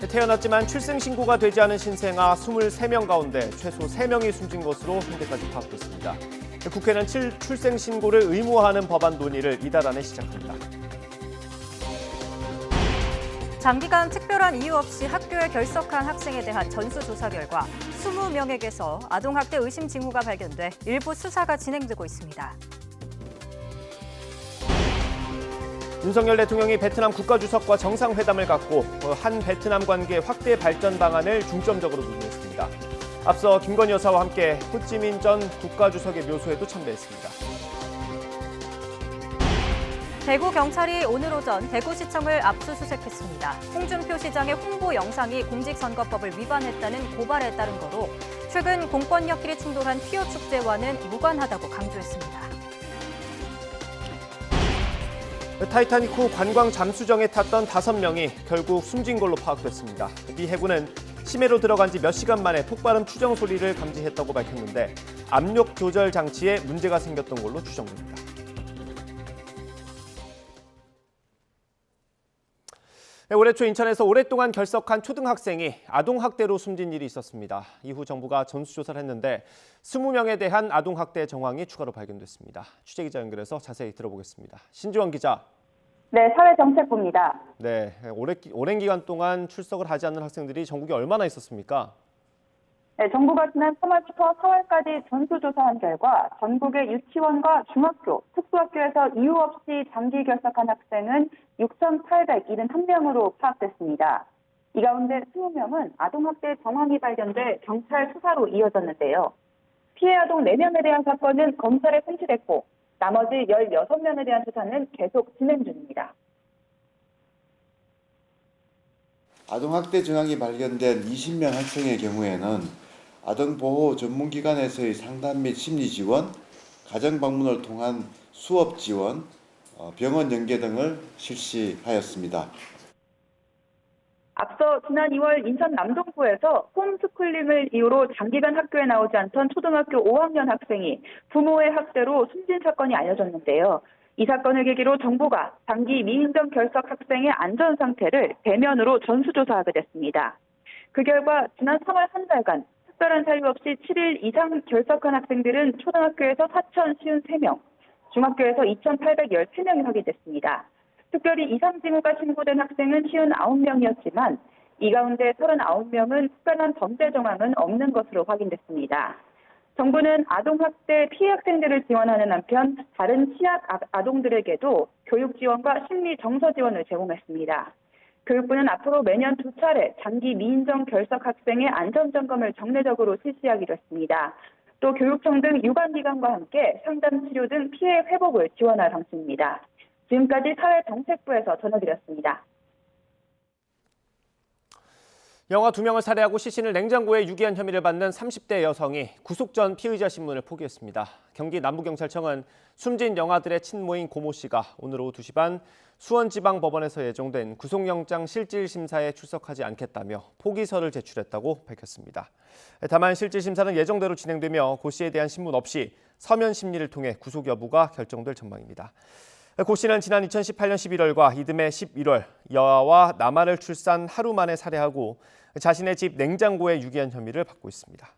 태어났지만 출생신고가 되지 않은 신생아 23명 가운데 최소 3명이 숨진 것으로 현재까지 파악됐습니다. 국회는 출생신고를 의무화하는 법안 논의를 이달 안에 시작합니다. 장기간 특별한 이유 없이 학교에 결석한 학생에 대한 전수조사 결과 20명에게서 아동학대 의심 징후가 발견돼 일부 수사가 진행되고 있습니다. 윤석열 대통령이 베트남 국가주석과 정상회담을 갖고 한 베트남 관계 확대 발전 방안을 중점적으로 논의했습니다. 앞서 김건희 여사와 함께 호찌민 전 국가주석의 묘소에도 참배했습니다. 대구경찰이 오늘 오전 대구시청을 압수수색했습니다. 홍준표 시장의 홍보 영상이 공직선거법을 위반했다는 고발에 따른 거로 최근 공권력끼리 충돌한 퀴어 축제와는 무관하다고 강조했습니다. 타이타닉 후 관광 잠수정에 탔던 5명이 결국 숨진 걸로 파악됐습니다. 미 해군은 심해로 들어간 지 몇 시간 만에 폭발음 추정 소리를 감지했다고 밝혔는데 압력 조절 장치에 문제가 생겼던 걸로 추정됩니다. 올해 초 인천에서 오랫동안 결석한 초등학생이 아동학대로 숨진 일이 있었습니다. 이후 정부가 전수조사를 했는데 20명에 대한 아동학대 정황이 추가로 발견됐습니다. 취재기자 연결해서 자세히 들어보겠습니다. 신지원 기자. 네, 사회정책부입니다. 네, 오랜 기간 동안 출석을 하지 않는 학생들이 전국에 얼마나 있었습니까? 네, 정부가 지난 3월부터 4월까지 전수조사한 결과 전국의 유치원과 중학교, 특수학교에서 이유 없이 장기 결석한 학생은 6,871명으로 파악됐습니다. 이 가운데 20명은 아동학대 정황이 발견돼 경찰 수사로 이어졌는데요. 피해 아동 4명에 대한 사건은 검찰에 송치됐고 나머지 16명에 대한 수사는 계속 진행 중입니다. 아동학대 정황이 발견된 20명 학생의 경우에는 아동보호 전문기관에서의 상담 및 심리지원, 가정방문을 통한 수업 지원, 병원 연계 등을 실시하였습니다. 앞서 지난 2월 인천 남동구에서 홈스쿨링을 이유로 장기간 학교에 나오지 않던 초등학교 5학년 학생이 부모의 학대로 숨진 사건이 알려졌는데요. 이 사건을 계기로 정부가 장기 미인정 결석 학생의 안전 상태를 대면으로 전수조사하게 됐습니다. 그 결과 지난 3월 한 달간 특별한 사유 없이 7일 이상 결석한 학생들은 초등학교에서 4,053명, 중학교에서 2,813명이 확인됐습니다. 특별히 이상 징후가 신고된 학생은 59명이었지만 이 가운데 39명은 특별한 범죄 정황은 없는 것으로 확인됐습니다. 정부는 아동학대 피해 학생들을 지원하는 한편 다른 취약 아동들에게도 교육 지원과 심리 정서 지원을 제공했습니다. 교육부는 앞으로 매년 2차례 장기 미인정 결석 학생의 안전점검을 정례적으로 실시하기로 했습니다. 또 교육청 등 유관기관과 함께 상담 치료 등 피해 회복을 지원할 방침입니다. 지금까지 사회정책부에서 전해드렸습니다. 영아 2명을 살해하고 시신을 냉장고에 유기한 혐의를 받는 30대 여성이 구속 전 피의자 신문을 포기했습니다. 경기 남부경찰청은 숨진 영아들의 친모인 고모 씨가 오늘 오후 2시 반 수원지방법원에서 예정된 구속영장 실질심사에 출석하지 않겠다며 포기서를 제출했다고 밝혔습니다. 다만 실질심사는 예정대로 진행되며 고 씨에 대한 신문 없이 서면 심리를 통해 구속 여부가 결정될 전망입니다. 고 씨는 지난 2018년 11월과 이듬해 11월 여아와 남아를 출산 하루 만에 살해하고 자신의 집 냉장고에 유기한 혐의를 받고 있습니다.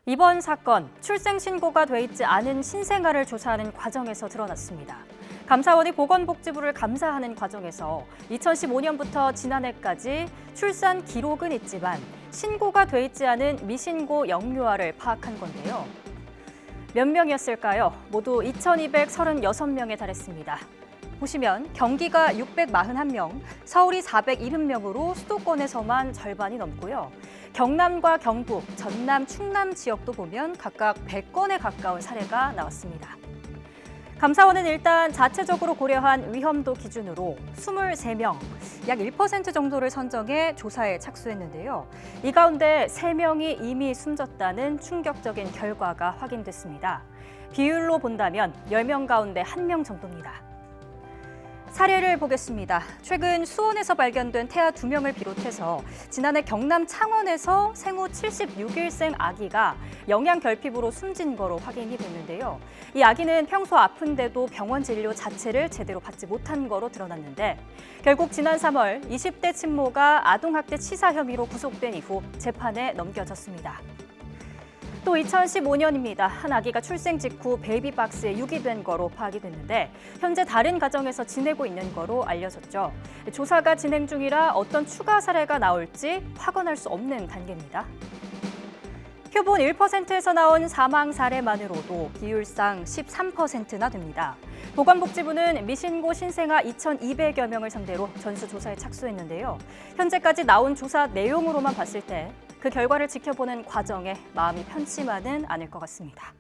이번 사건, 출생신고가 돼 있지 않은 신생아를 조사하는 과정에서 드러났습니다. 감사원이 보건복지부를 감사하는 과정에서 2015년부터 지난해까지 출산 기록은 있지만 신고가 돼 있지 않은 미신고 영유아를 파악한 건데요. 몇 명이었을까요? 모두 2,236명에 달했습니다. 보시면 경기가 641명, 서울이 470명으로 수도권에서만 절반이 넘고요. 경남과 경북, 전남, 충남 지역도 보면 각각 100건에 가까운 사례가 나왔습니다. 감사원은 일단 자체적으로 고려한 위험도 기준으로 23명, 약 1% 정도를 선정해 조사에 착수했는데요. 이 가운데 3명이 이미 숨졌다는 충격적인 결과가 확인됐습니다. 비율로 본다면 10명 가운데 1명 정도입니다. 사례를 보겠습니다. 최근 수원에서 발견된 태아 2명을 비롯해서 지난해 경남 창원에서 생후 76일생 아기가 영양결핍으로 숨진 거로 확인이 됐는데요. 이 아기는 평소 아픈데도 병원 진료 자체를 제대로 받지 못한 거로 드러났는데 결국 지난 3월 20대 친모가 아동학대 치사 혐의로 구속된 이후 재판에 넘겨졌습니다. 또 2015년입니다. 한 아기가 출생 직후 베이비박스에 유기된 거로 파악이 됐는데 현재 다른 가정에서 지내고 있는 거로 알려졌죠. 조사가 진행 중이라 어떤 추가 사례가 나올지 확언할 수 없는 단계입니다. 표본 1%에서 나온 사망 사례만으로도 비율상 13%나 됩니다. 보건복지부는 미신고 신생아 2,200여 명을 상대로 전수조사에 착수했는데요. 현재까지 나온 조사 내용으로만 봤을 때 그 결과를 지켜보는 과정에 마음이 편치만은 않을 것 같습니다.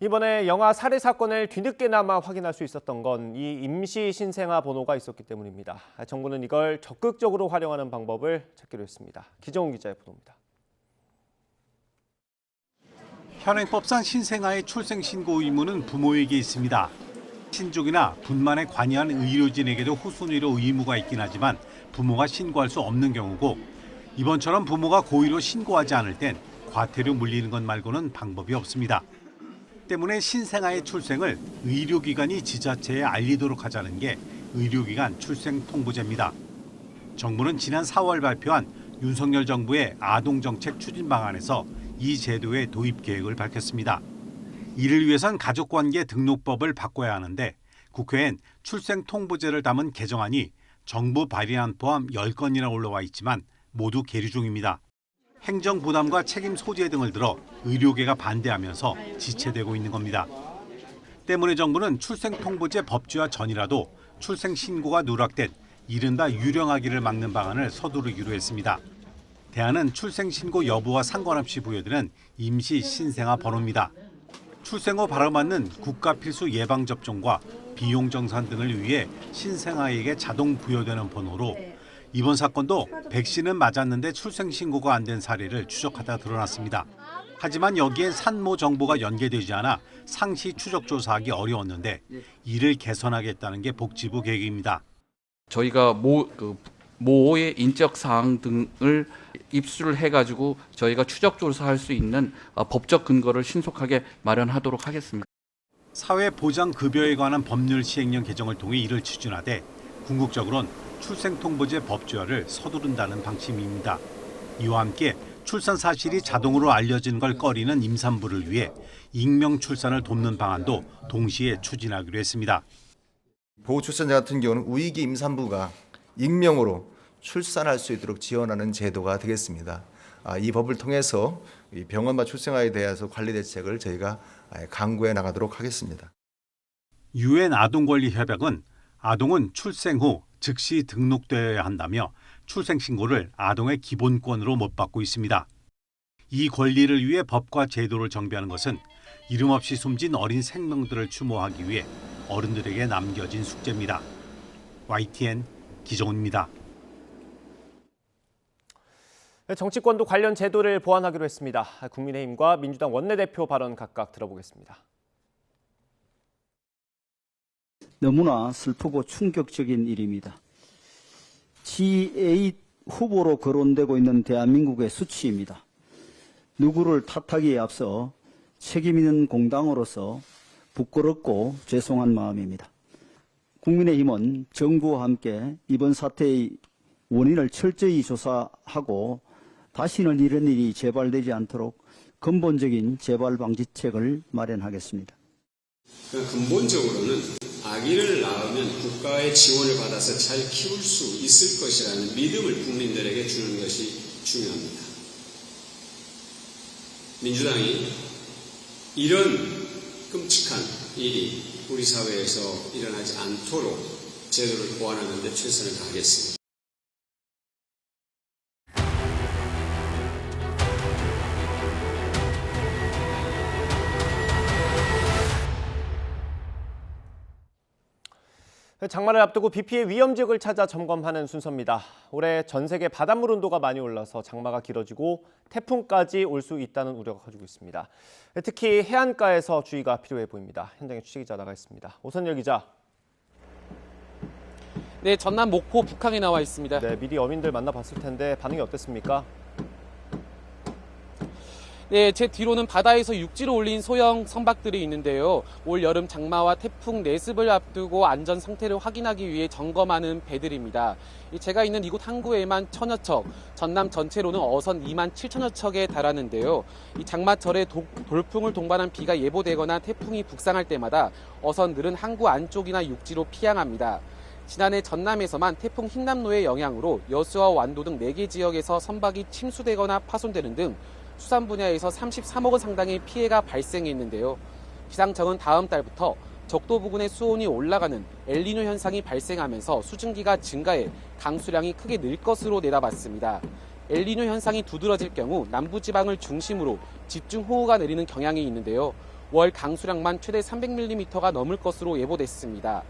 이번에 영아 살해 사건을 뒤늦게나마 확인할 수 있었던 건 이 임시 신생아 번호가 있었기 때문입니다. 정부는 이걸 적극적으로 활용하는 방법을 찾기로 했습니다. 기정훈 기자의 보도입니다. 현행법상 신생아의 출생 신고 의무는 부모에게 있습니다. 신족이나 분만에 관여한 의료진에게도 후순위로 의무가 있긴 하지만 부모가 신고할 수 없는 경우고 이번처럼 부모가 고의로 신고하지 않을 땐 과태료 물리는 것 말고는 방법이 없습니다. 때문에 신생아의 출생을 의료기관이 지자체에 알리도록 하자는 게 의료기관 출생 통보제입니다. 정부는 지난 4월 발표한 윤석열 정부의 아동정책 추진 방안에서 이 제도의 도입 계획을 밝혔습니다. 이를 위해선 가족관계 등록법을 바꿔야 하는데 국회엔 출생 통보제를 담은 개정안이 정부 발의안 포함 10건이나 올라와 있지만 모두 계류 중입니다. 행정 부담과 책임 소재 등을 들어 의료계가 반대하면서 지체되고 있는 겁니다. 때문에 정부는 출생 통보제 법제화 전이라도 출생 신고가 누락된 이른바 유령아기를 막는 방안을 서두르기로 했습니다. 대안은 출생 신고 여부와 상관없이 부여되는 임시 신생아 번호입니다. 출생 후 바로 맞는 국가 필수 예방 접종과 비용 정산 등을 위해 신생아에게 자동 부여되는 번호로 이번 사건도 백신은 맞았는데 출생 신고가 안 된 사례를 추적하다 드러났습니다. 하지만 여기엔 산모 정보가 연계되지 않아 상시 추적 조사하기 어려웠는데 이를 개선하겠다는 게 복지부 계획입니다. 저희가 모의 인적 사항 등을 입수를 해가지고 저희가 추적 조사할 수 있는 법적 근거를 신속하게 마련하도록 하겠습니다. 사회보장급여에 관한 법률 시행령 개정을 통해 이를 추진하되 궁극적으로는 출생통보제 법제화를 서두른다는 방침입니다. 이와 함께 출산 사실이 자동으로 알려진 걸 꺼리는 임산부를 위해 익명 출산을 돕는 방안도 동시에 추진하기로 했습니다. 보호출산자 같은 경우는 우익이 임산부가 익명으로 출산할 수 있도록 지원하는 제도가 되겠습니다. 이 법을 통해서 병원과 출생아에 대해서 관리 대책을 저희가 강구해 나가도록 하겠습니다. 유엔 아동권리협약은 아동은 출생 후 즉시 등록되어야 한다며 출생 신고를 아동의 기본권으로 못 받고 있습니다. 이 권리를 위해 법과 제도를 정비하는 것은 이름 없이 숨진 어린 생명들을 추모하기 위해 어른들에게 남겨진 숙제입니다. YTN 기정훈입니다. 정치권도 관련 제도를 보완하기로 했습니다. 국민의힘과 민주당 원내대표 발언 각각 들어보겠습니다. 너무나 슬프고 충격적인 일입니다. G8 후보로 거론되고 있는 대한민국의 수치입니다. 누구를 탓하기에 앞서 책임 있는 공당으로서 부끄럽고 죄송한 마음입니다. 국민의힘은 정부와 함께 이번 사태의 원인을 철저히 조사하고 다시는 이런 일이 재발되지 않도록 근본적인 재발 방지책을 마련하겠습니다. 근본적으로는 아기를 낳으면 국가의 지원을 받아서 잘 키울 수 있을 것이라는 믿음을 국민들에게 주는 것이 중요합니다. 민주당이 이런 끔찍한 일이 우리 사회에서 일어나지 않도록 제도를 보완하는 데 최선을 다하겠습니다. 장마를 앞두고 비 피해 위험 지역을 찾아 점검하는 순서입니다. 올해 전 세계 바닷물 온도가 많이 올라서 장마가 길어지고 태풍까지 올 수 있다는 우려가 커지고 있습니다. 특히 해안가에서 주의가 필요해 보입니다. 현장에 취재기자 나가 있습니다. 오선열 기자. 네, 전남 목포 북항에 나와 있습니다. 네, 미리 어민들 만나봤을 텐데 반응이 어땠습니까? 네, 제 뒤로는 바다에서 육지로 올린 소형 선박들이 있는데요. 올 여름 장마와 태풍 내습을 앞두고 안전 상태를 확인하기 위해 점검하는 배들입니다. 제가 있는 이곳 항구에만 1000여 척, 전남 전체로는 어선 2만 7천여 척에 달하는데요. 이 장마철에 돌풍을 동반한 비가 예보되거나 태풍이 북상할 때마다 어선들은 항구 안쪽이나 육지로 피항합니다. 지난해 전남에서만 태풍 흰남노의 영향으로 여수와 완도 등 4개 지역에서 선박이 침수되거나 파손되는 등 수산 분야에서 33억 원 상당의 피해가 발생했는데요. 기상청은 다음 달부터 적도 부근의 수온이 올라가는 엘니뇨 현상이 발생하면서 수증기가 증가해 강수량이 크게 늘 것으로 내다봤습니다. 엘니뇨 현상이 두드러질 경우 남부지방을 중심으로 집중호우가 내리는 경향이 있는데요. 월 강수량만 최대 300mm가 넘을 것으로 예보됐습니다.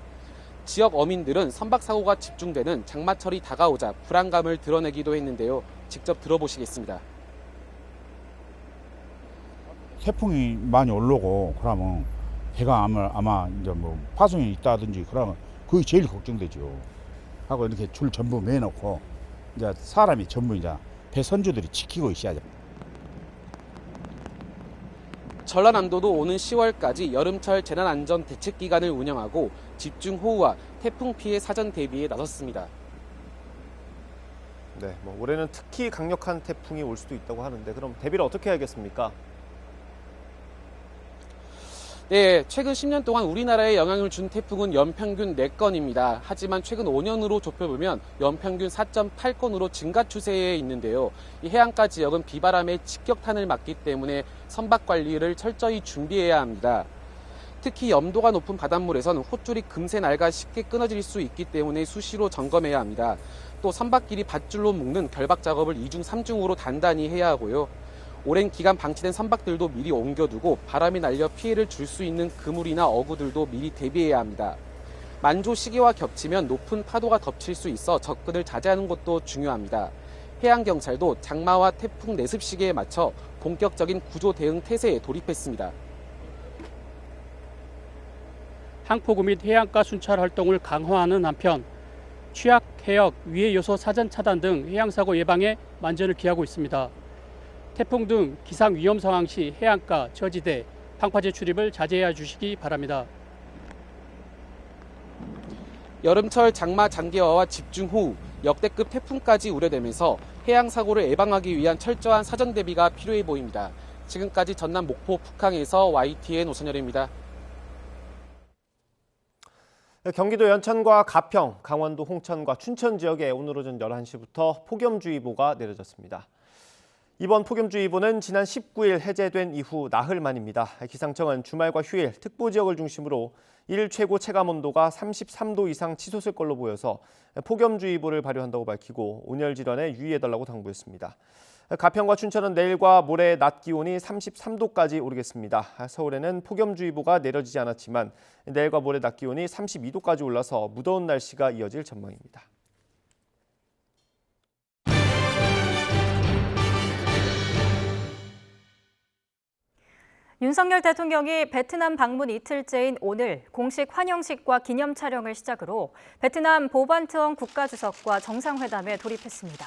지역 어민들은 선박 사고가 집중되는 장마철이 다가오자 불안감을 드러내기도 했는데요. 직접 들어보시겠습니다. 태풍이 많이 올라오고 그러면 배가 아마 이제 뭐 파손이 있다든지 그러면 그게 제일 걱정되죠. 하고 이렇게 줄 전부 매놓고 이제 사람이 전부 이제 배 선주들이 지키고 있어야죠. 전라남도도 오는 10월까지 여름철 재난안전 대책기간을 운영하고 집중호우와 태풍 피해 사전 대비에 나섰습니다. 네, 올해는 특히 강력한 태풍이 올 수도 있다고 하는데 그럼 대비를 어떻게 해야겠습니까? 네, 최근 10년 동안 우리나라에 영향을 준 태풍은 연평균 4건입니다. 하지만 최근 5년으로 좁혀보면 연평균 4.8건으로 증가 추세에 있는데요. 이 해안가 지역은 비바람에 직격탄을 맞기 때문에 선박 관리를 철저히 준비해야 합니다. 특히 염도가 높은 바닷물에서는 홑줄이 금세 낡아 쉽게 끊어질 수 있기 때문에 수시로 점검해야 합니다. 또 선박끼리 밧줄로 묶는 결박 작업을 2중, 3중으로 단단히 해야 하고요. 오랜 기간 방치된 선박들도 미리 옮겨두고 바람이 날려 피해를 줄 수 있는 그물이나 어구들도 미리 대비해야 합니다. 만조 시기와 겹치면 높은 파도가 덮칠 수 있어 접근을 자제하는 것도 중요합니다. 해양경찰도 장마와 태풍 내습 시기에 맞춰 본격적인 구조 대응 태세에 돌입했습니다. 항포구 및 해안가 순찰 활동을 강화하는 한편 취약, 해역, 위해 요소 사전 차단 등 해양사고 예방에 만전을 기하고 있습니다. 태풍 등 기상 위험 상황 시 해안가, 저지대, 방파제 출입을 자제해 주시기 바랍니다. 여름철 장마 장기화와 집중호우, 역대급 태풍까지 우려되면서 해양사고를 예방하기 위한 철저한 사전 대비가 필요해 보입니다. 지금까지 전남 목포 북항에서 YTN 오선열입니다. 경기도 연천과 가평, 강원도 홍천과 춘천 지역에 오늘 오전 11시부터 폭염주의보가 내려졌습니다. 이번 폭염주의보는 지난 19일 해제된 이후 나흘 만입니다. 기상청은 주말과 휴일, 특보 지역을 중심으로 일 최고 체감온도가 33도 이상 치솟을 걸로 보여서 폭염주의보를 발효한다고 밝히고 온열 질환에 유의해달라고 당부했습니다. 가평과 춘천은 내일과 모레 낮 기온이 33도까지 오르겠습니다. 서울에는 폭염주의보가 내려지지 않았지만 내일과 모레 낮 기온이 32도까지 올라서 무더운 날씨가 이어질 전망입니다. 윤석열 대통령이 베트남 방문 이틀째인 오늘 공식 환영식과 기념 촬영을 시작으로 베트남 보반트엉 국가주석과 정상회담에 돌입했습니다.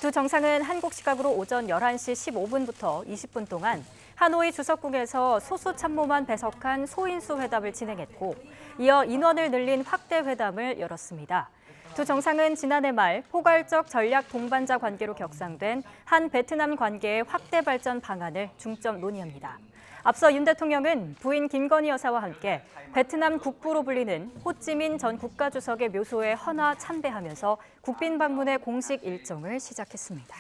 두 정상은 한국 시각으로 오전 11시 15분부터 20분 동안 하노이 주석궁에서 소수 참모만 배석한 소인수 회담을 진행했고 이어 인원을 늘린 확대 회담을 열었습니다. 두 정상은 지난해 말 포괄적 전략 동반자 관계로 격상된 한 베트남 관계의 확대 발전 방안을 중점 논의합니다. 앞서 윤 대통령은 부인 김건희 여사와 함께 베트남 국부로 불리는 호찌민 전 국가주석의 묘소에 헌화 참배하면서 국빈 방문의 공식 일정을 시작했습니다.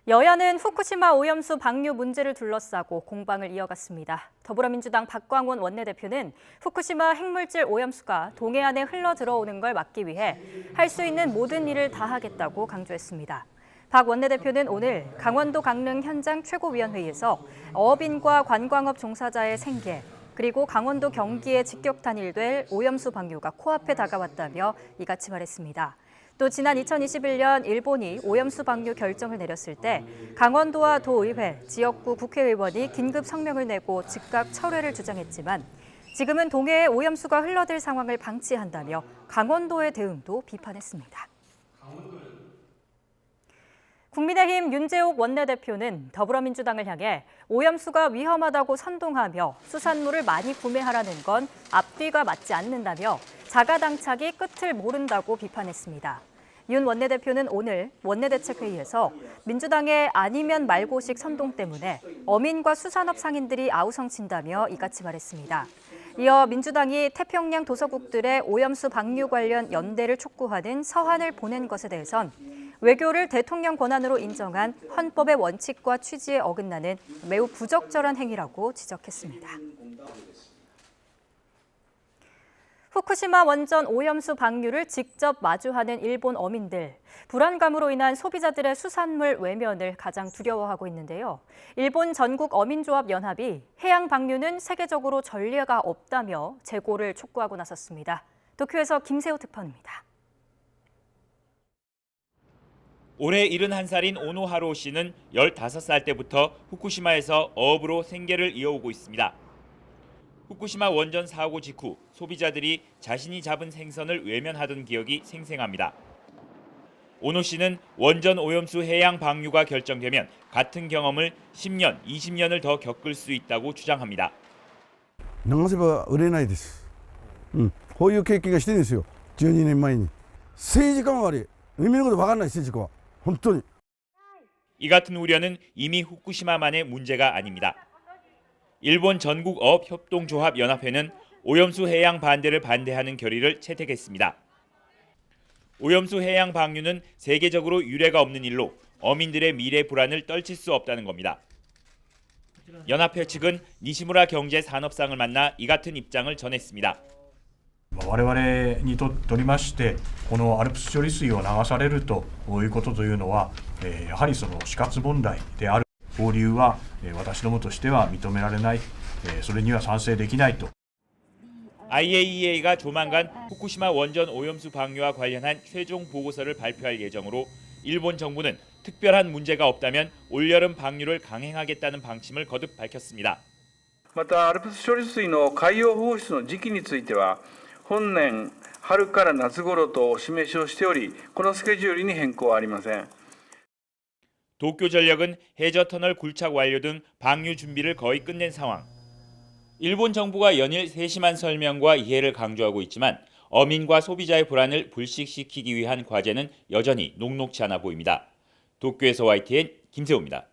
여야는 후쿠시마 오염수 방류 문제를 둘러싸고 공방을 이어갔습니다. 더불어민주당 박광원 원내대표는 후쿠시마 핵물질 오염수가 동해안에 흘러 들어오는 걸 막기 위해 할 수 있는 모든 일을 다하겠다고 강조했습니다. 박 원내대표는 오늘 강원도 강릉 현장 최고위원회의에서 어업인과 관광업 종사자의 생계, 그리고 강원도 경기에 직격 단일될 오염수 방류가 코앞에 다가왔다며 이같이 말했습니다. 또 지난 2021년 일본이 오염수 방류 결정을 내렸을 때 강원도와 도의회, 지역구 국회의원이 긴급 성명을 내고 즉각 철회를 주장했지만 지금은 동해에 오염수가 흘러들 상황을 방치한다며 강원도의 대응도 비판했습니다. 국민의힘 윤재옥 원내대표는 더불어민주당을 향해 오염수가 위험하다고 선동하며 수산물을 많이 구매하라는 건 앞뒤가 맞지 않는다며 자가당착이 끝을 모른다고 비판했습니다. 윤 원내대표는 오늘 원내대책회의에서 민주당의 아니면 말고식 선동 때문에 어민과 수산업 상인들이 아우성친다며 이같이 말했습니다. 이어 민주당이 태평양 도서국들의 오염수 방류 관련 연대를 촉구하는 서한을 보낸 것에 대해선 외교를 대통령 권한으로 인정한 헌법의 원칙과 취지에 어긋나는 매우 부적절한 행위라고 지적했습니다. 후쿠시마 원전 오염수 방류를 직접 마주하는 일본 어민들, 불안감으로 인한 소비자들의 수산물 외면을 가장 두려워하고 있는데요. 일본 전국 어민조합 연합이 해양 방류는 세계적으로 전례가 없다며 재고를 촉구하고 나섰습니다. 도쿄에서 김세호 특파원입니다. 올해 71살인 오노하루 씨는 15살 때부터 후쿠시마에서 어업으로 생계를 이어오고 있습니다. 후쿠시마 원전 사고 직후 소비자들이 자신이 잡은 생선을 외면하던 기억이 생생합니다. 오노 씨는 원전 오염수 해양 방류가 결정되면 같은 경험을 10년, 20년을 더 겪을 수 있다고 주장합니다. 流せば売れないです。こういう経験がしてるんですよ。12年前に。政治家も悪い。海のこと分かんない政治家は。本当に。 이 같은 우려는 이미 후쿠시마만의 문제가 아닙니다. 일본 전국어업협동조합연합회는 오염수 해양 반대를 반대하는 결의를 채택했습니다. 오염수 해양 방류는 세계적으로 유례가 없는 일로 어민들의 미래 불안을 떨칠 수 없다는 겁니다. 연합회 측은 니시무라 경제산업상을 만나 이 같은 입장을 전했습니다. 我々にとりましてこのアルプス処理水を流されるということというのはやはりその死活問題である放流は私どもとしては認められないそれには賛成できないと IAEA가 조만간 후쿠시마 원전 오염수 방류와 관련한 최종 보고서를 발표할 예정으로 일본 정부는 특별한 문제가 없다면 올여름 방류를 강행하겠다는 방침을 거듭 밝혔습니다. またアルプス処理水の海洋放出の時期については本年春から夏頃とお示しをしておりこのスケジュールに変更はありません. 도쿄전력은 해저터널 굴착 완료 등 방류 준비를 거의 끝낸 상황. 일본 정부가 연일 세심한 설명과 이해를 강조하고 있지만 어민과 소비자의 불안을 불식시키기 위한 과제는 여전히 녹록치 않아 보입니다. 도쿄에서 YTN 김세호입니다.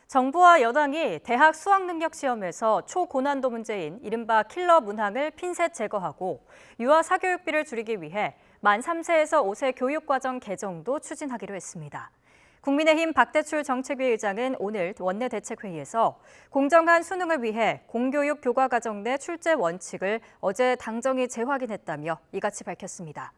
정부와 여당이 대학 수학능력시험에서 초고난도 문제인 이른바 킬러 문항을 핀셋 제거하고 유아 사교육비를 줄이기 위해 만 3세에서 5세 교육과정 개정도 추진하기로 했습니다. 국민의힘 박대출 정책위 의장은 오늘 원내대책회의에서 공정한 수능을 위해 공교육 교과과정 내 출제 원칙을 어제 당정이 재확인했다며 이같이 밝혔습니다.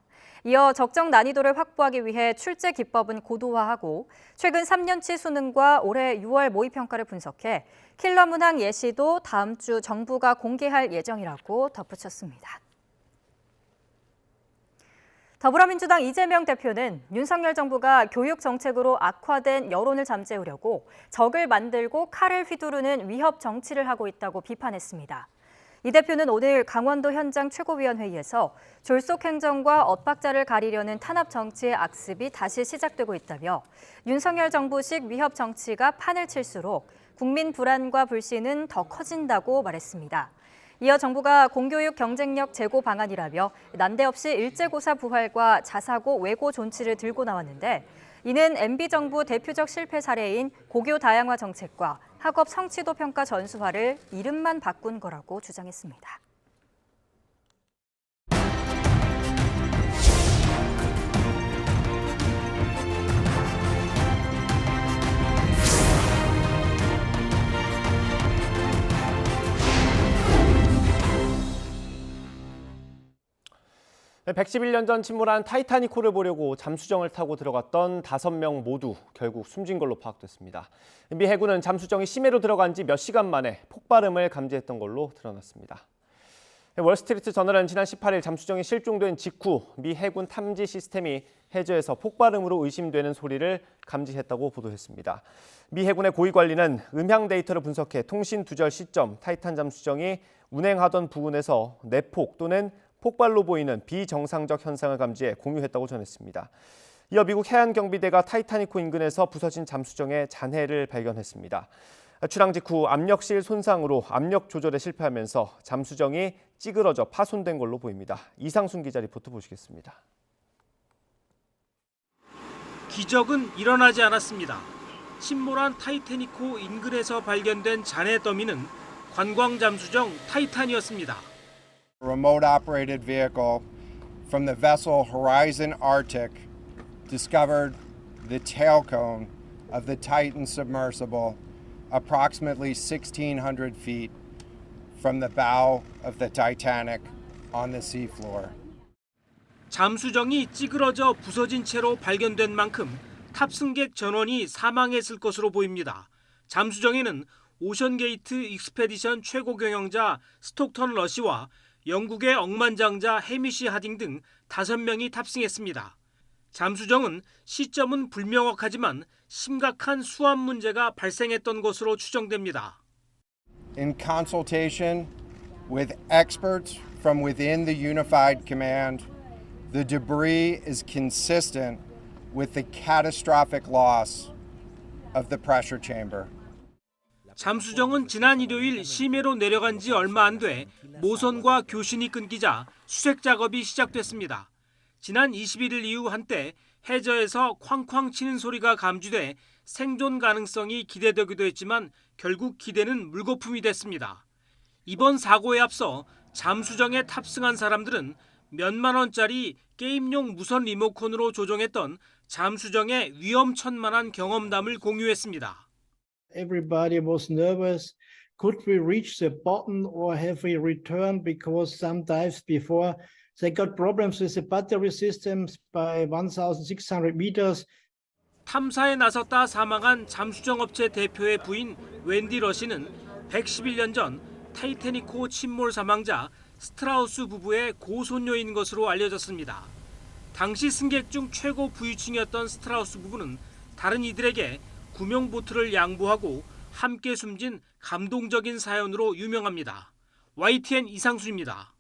이어 적정 난이도를 확보하기 위해 출제 기법은 고도화하고 최근 3년치 수능과 올해 6월 모의평가를 분석해 킬러 문항 예시도 다음 주 정부가 공개할 예정이라고 덧붙였습니다. 더불어민주당 이재명 대표는 윤석열 정부가 교육 정책으로 악화된 여론을 잠재우려고 적을 만들고 칼을 휘두르는 위협 정치를 하고 있다고 비판했습니다. 이 대표는 오늘 강원도 현장 최고위원회의에서 졸속 행정과 엇박자를 가리려는 탄압 정치의 악습이 다시 시작되고 있다며 윤석열 정부식 위협 정치가 판을 칠수록 국민 불안과 불신은 더 커진다고 말했습니다. 이어 정부가 공교육 경쟁력 제고 방안이라며 난데없이 일제고사 부활과 자사고 외고 존치를 들고 나왔는데 이는 MB정부 대표적 실패 사례인 고교 다양화 정책과 학업 성취도 평가 전수화를 이름만 바꾼 거라고 주장했습니다. 네, 111년 전 침몰한 타이타닉호를 보려고 잠수정을 타고 들어갔던 5명 모두 결국 숨진 걸로 파악됐습니다. 미 해군은 잠수정이 심해로 들어간 지 몇 시간 만에 폭발음을 감지했던 걸로 드러났습니다. 월스트리트 저널은 지난 18일 잠수정이 실종된 직후 미 해군 탐지 시스템이 해저에서 폭발음으로 의심되는 소리를 감지했다고 보도했습니다. 미 해군의 고위 관리는 음향 데이터를 분석해 통신 두절 시점 타이탄 잠수정이 운행하던 부근에서 내폭 또는 폭발로 보이는 비정상적 현상을 감지해 공유했다고 전했습니다. 이어 미국 해안경비대가 타이타닉호 인근에서 부서진 잠수정의 잔해를 발견했습니다. 출항 직후 압력실 손상으로 압력 조절에 실패하면서 잠수정이 찌그러져 파손된 걸로 보입니다. 이상순 기자 리포트 보시겠습니다. 기적은 일어나지 않았습니다. 침몰한 타이타닉호 인근에서 발견된 잔해 더미는 관광 잠수정 타이탄이었습니다. Remote operated vehicle from the vessel Horizon Arctic discovered the tail cone of the Titan submersible approximately 1,600 feet from the bow of the Titanic on the seafloor. 잠수정이 찌그러져 부서진 채로 발견된 만큼 탑승객 전원이 사망했을 것으로 보입니다. 잠수정에는 오션게이트 익스페디션 최고 경영자 스톡턴 러시와 영국의 억만장자 해미시 하딩 등 5명이 탑승했습니다. 잠수정은 시점은 불명확하지만 심각한 수압 문제가 발생했던 것으로 추정됩니다. In consultation with experts from within the Unified Command, the debris is consistent with the catastrophic loss of the pressure chamber. 잠수정은 지난 일요일 심해로 내려간 지 얼마 안 돼 모선과 교신이 끊기자 수색 작업이 시작됐습니다. 지난 21일 이후 한때 해저에서 쾅쾅 치는 소리가 감지돼 생존 가능성이 기대되기도 했지만 결국 기대는 물거품이 됐습니다. 이번 사고에 앞서 잠수정에 탑승한 사람들은 몇만 원짜리 게임용 무선 리모컨으로 조종했던 잠수정의 위험천만한 경험담을 공유했습니다. Everybody was nervous. Could we reach the bottom or have we returned? Because some dives before they got problems with the battery systems by 1,600 meters. 탐사에 나섰다 사망한 잠수정 업체 대표의 부인 웬디 러시는 111년 전 타이타닉호 침몰 사망자 스트라우스 부부의 고손녀인 것으로 알려졌습니다. 당시 승객 중 최고 부유층이었던 스트라우스 부부는 다른 이들에게 구명보트를 양보하고 함께 숨진 감동적인 사연으로 유명합니다. YTN 이상수입니다.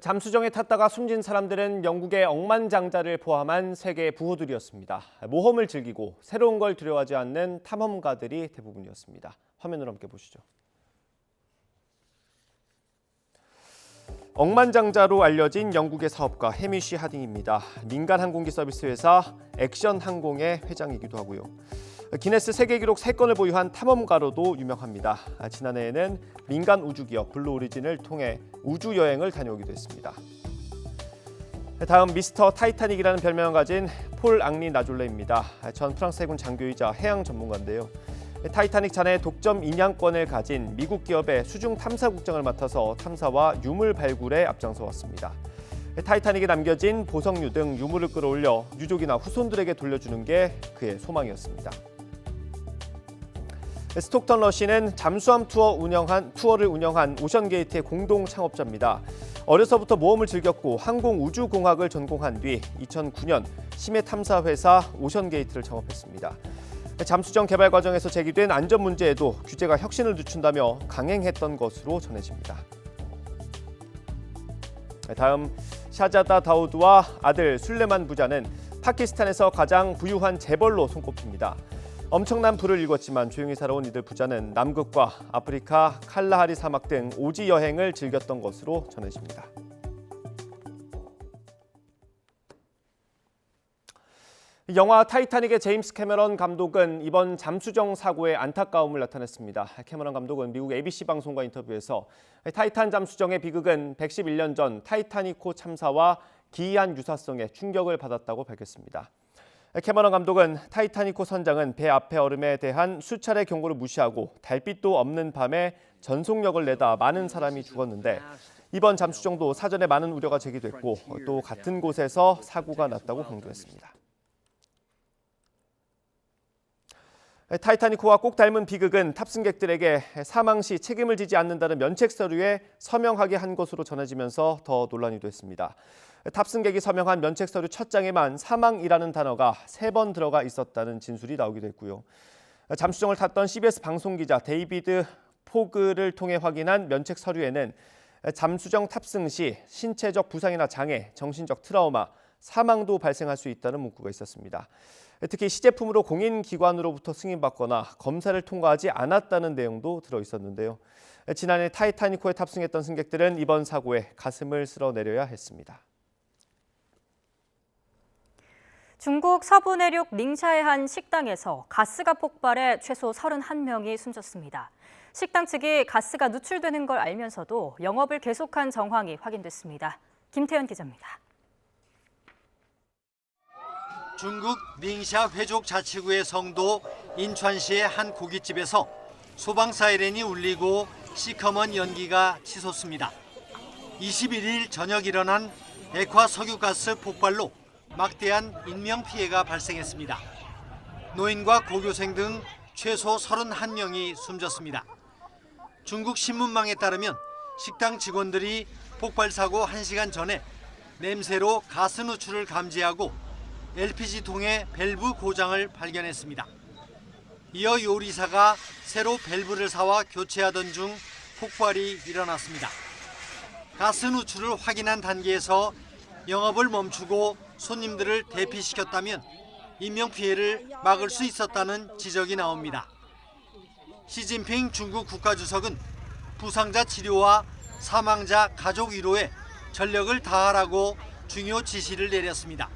잠수정에 탔다가 숨진 사람들은 영국의 억만장자를 포함한 세계의 부호들이었습니다. 모험을 즐기고 새로운 걸 두려워하지 않는 탐험가들이 대부분이었습니다. 화면으로 함께 보시죠. 억만장자로 알려진 영국의 사업가 해미시 하딩입니다. 민간 항공기 서비스 회사 액션 항공의 회장이기도 하고요. 기네스 세계기록 3건을 보유한 탐험가로도 유명합니다. 지난해에는 민간 우주기업 블루 오리진을 통해 우주여행을 다녀오기도 했습니다. 다음 미스터 타이타닉이라는 별명을 가진 폴 앙리 나졸레입니다. 전 프랑스 해군 장교이자 해양 전문가인데요. 타이타닉 잔해 독점 인양권을 가진 미국 기업의 수중 탐사국장을 맡아서 탐사와 유물 발굴에 앞장서 왔습니다. 타이타닉에 남겨진 보석류 등 유물을 끌어올려 유족이나 후손들에게 돌려주는 게 그의 소망이었습니다. 스톡턴 러시는 잠수함 투어를 운영한 오션게이트의 공동 창업자입니다. 어려서부터 모험을 즐겼고 항공우주공학을 전공한 뒤 2009년 심해 탐사 회사 오션게이트를 창업했습니다. 잠수정 개발 과정에서 제기된 안전 문제에도 규제가 혁신을 늦춘다며 강행했던 것으로 전해집니다. 다음 샤자다 다우드와 아들 술레만 부자는 파키스탄에서 가장 부유한 재벌로 손꼽힙니다. 엄청난 부를 일궜지만 조용히 살아온 이들 부자는 남극과 아프리카 칼라하리 사막 등 오지 여행을 즐겼던 것으로 전해집니다. 영화 타이타닉의 제임스 캐머런 감독은 이번 잠수정 사고에 안타까움을 나타냈습니다. 캐머런 감독은 미국 ABC 방송과 인터뷰에서 타이탄 잠수정의 비극은 111년 전 타이타닉호 참사와 기이한 유사성에 충격을 받았다고 밝혔습니다. 캐머런 감독은 타이타닉호 선장은 배 앞의 얼음에 대한 수차례 경고를 무시하고 달빛도 없는 밤에 전속력을 내다 많은 사람이 죽었는데 이번 잠수정도 사전에 많은 우려가 제기됐고 또 같은 곳에서 사고가 났다고 강조했습니다. 타이타닉호와 꼭 닮은 비극은 탑승객들에게 사망 시 책임을 지지 않는다는 면책 서류에 서명하게 한 것으로 전해지면서 더 논란이 됐습니다. 탑승객이 서명한 면책 서류 첫 장에만 사망이라는 단어가 3번 들어가 있었다는 진술이 나오기도 했고요. 잠수정을 탔던 CBS 방송기자 데이비드 포그를 통해 확인한 면책 서류에는 잠수정 탑승 시 신체적 부상이나 장애, 정신적 트라우마, 사망도 발생할 수 있다는 문구가 있었습니다. 특히 시제품으로 공인기관으로부터 승인받거나 검사를 통과하지 않았다는 내용도 들어있었는데요. 지난해 타이타닉호에 탑승했던 승객들은 이번 사고에 가슴을 쓸어내려야 했습니다. 중국 서부 내륙 닝샤의 한 식당에서 가스가 폭발해 최소 31명이 숨졌습니다. 식당 측이 가스가 누출되는 걸 알면서도 영업을 계속한 정황이 확인됐습니다. 김태현 기자입니다. 중국 닝샤 회족 자치구의 성도 인천시의 한 고깃집에서 소방 사이렌이 울리고 시커먼 연기가 치솟습니다. 21일 저녁 일어난 액화 석유가스 폭발로 막대한 인명피해가 발생했습니다. 노인과 고교생 등 최소 31명이 숨졌습니다. 중국 신문망에 따르면 식당 직원들이 폭발 사고 1시간 전에 냄새로 가스 누출을 감지하고 LPG통의 밸브 고장을 발견했습니다. 이어 요리사가 새로 밸브를 사와 교체하던 중 폭발이 일어났습니다. 가스 누출을 확인한 단계에서 영업을 멈추고 손님들을 대피시켰다면 인명피해를 막을 수 있었다는 지적이 나옵니다. 시진핑 중국 국가주석은 부상자 치료와 사망자 가족 위로에 전력을 다하라고 중요 지시를 내렸습니다.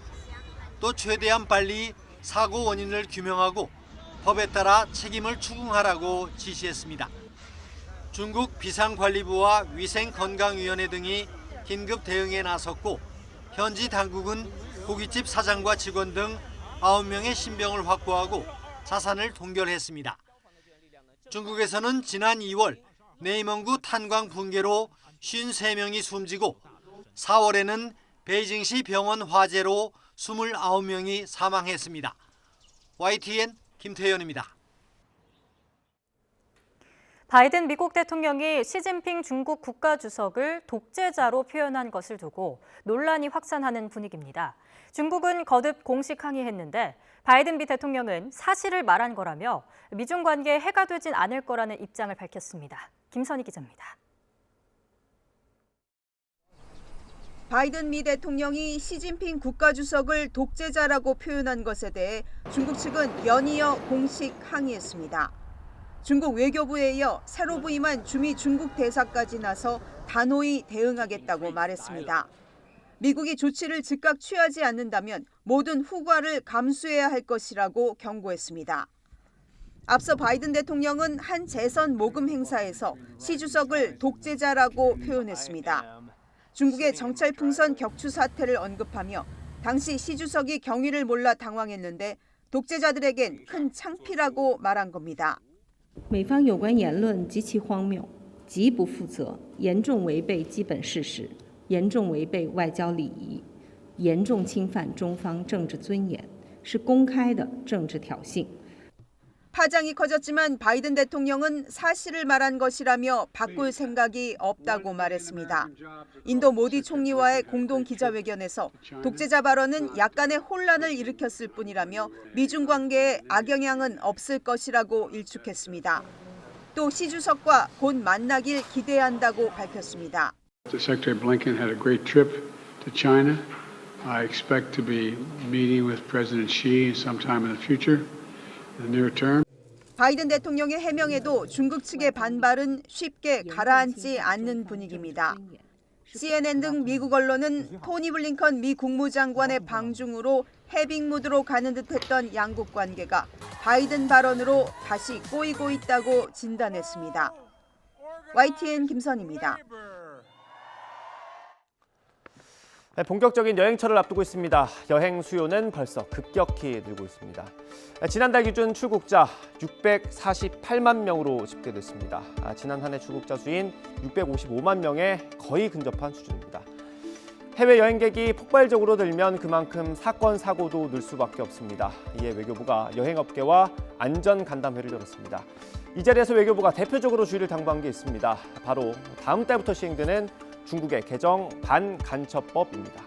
또 최대한 빨리 사고 원인을 규명하고 법에 따라 책임을 추궁하라고 지시했습니다. 중국 비상관리부와 위생건강위원회 등이 긴급 대응에 나섰고 현지 당국은 고깃집 사장과 직원 등 9명의 신병을 확보하고 자산을 동결했습니다. 중국에서는 지난 2월 내이멍구 탄광 붕괴로 53명이 숨지고 4월에는 베이징시 병원 화재로 29명이 사망했습니다. YTN 김태현입니다. 바이든 미국 대통령이 시진핑 중국 국가주석을 독재자로 표현한 것을 두고 논란이 확산하는 분위기입니다. 중국은 거듭 공식 항의했는데 바이든 미 대통령은 사실을 말한 거라며 미중 관계에 해가 되진 않을 거라는 입장을 밝혔습니다. 김선희 기자입니다. 바이든 미 대통령이 시진핑 국가주석을 독재자라고 표현한 것에 대해 중국 측은 연이어 공식 항의했습니다. 중국 외교부에 이어 새로 부임한 주미 중국 대사까지 나서 단호히 대응하겠다고 말했습니다. 미국이 조치를 즉각 취하지 않는다면 모든 후과를 감수해야 할 것이라고 경고했습니다. 앞서 바이든 대통령은 한 재선 모금 행사에서 시 주석을 독재자라고 표현했습니다. 중국의 정찰 풍선 격추 사태를 언급하며 당시 시 주석이 경위를 몰라 당황했는데 독재자들에겐 큰 창피라고 말한 겁니다. 美方有关言论极其荒谬，极不负责，严重违背基本事实，严重违背外交礼仪，严重侵犯中方政治尊严，是公开的政治挑衅。 파장이 커졌지만 바이든 대통령은 사실을 말한 것이라며 바꿀 생각이 없다고 말했습니다. 인도 모디 총리와의 공동 기자회견에서 독재자 발언은 약간의 혼란을 일으켰을 뿐이라며 미중 관계에 악영향은 없을 것이라고 일축했습니다. 또 시 주석과 곧 만나길 기대한다고 밝혔습니다. Secretary Blinken had a great trip to China. I expect to be meeting with President Xi sometime in the future, in the near term. 바이든 대통령의 해명에도 중국 측의 반발은 쉽게 가라앉지 않는 분위기입니다. CNN 등 미국 언론은 토니 블링컨 미 국무장관의 방중으로 해빙 무드로 가는 듯했던 양국 관계가 바이든 발언으로 다시 꼬이고 있다고 진단했습니다. YTN 김선희입니다. 본격적인 여행철을 앞두고 있습니다. 여행 수요는 벌써 급격히 늘고 있습니다. 지난달 기준 출국자 648만 명으로 집계됐습니다. 지난 한 해 출국자 수인 655만 명에 거의 근접한 수준입니다. 해외 여행객이 폭발적으로 늘면 그만큼 사건, 사고도 늘 수밖에 없습니다. 이에 외교부가 여행업계와 안전 간담회를 열었습니다. 이 자리에서 외교부가 대표적으로 주의를 당부한 게 있습니다. 바로 다음 달부터 시행되는 중국의 개정 반간첩법입니다.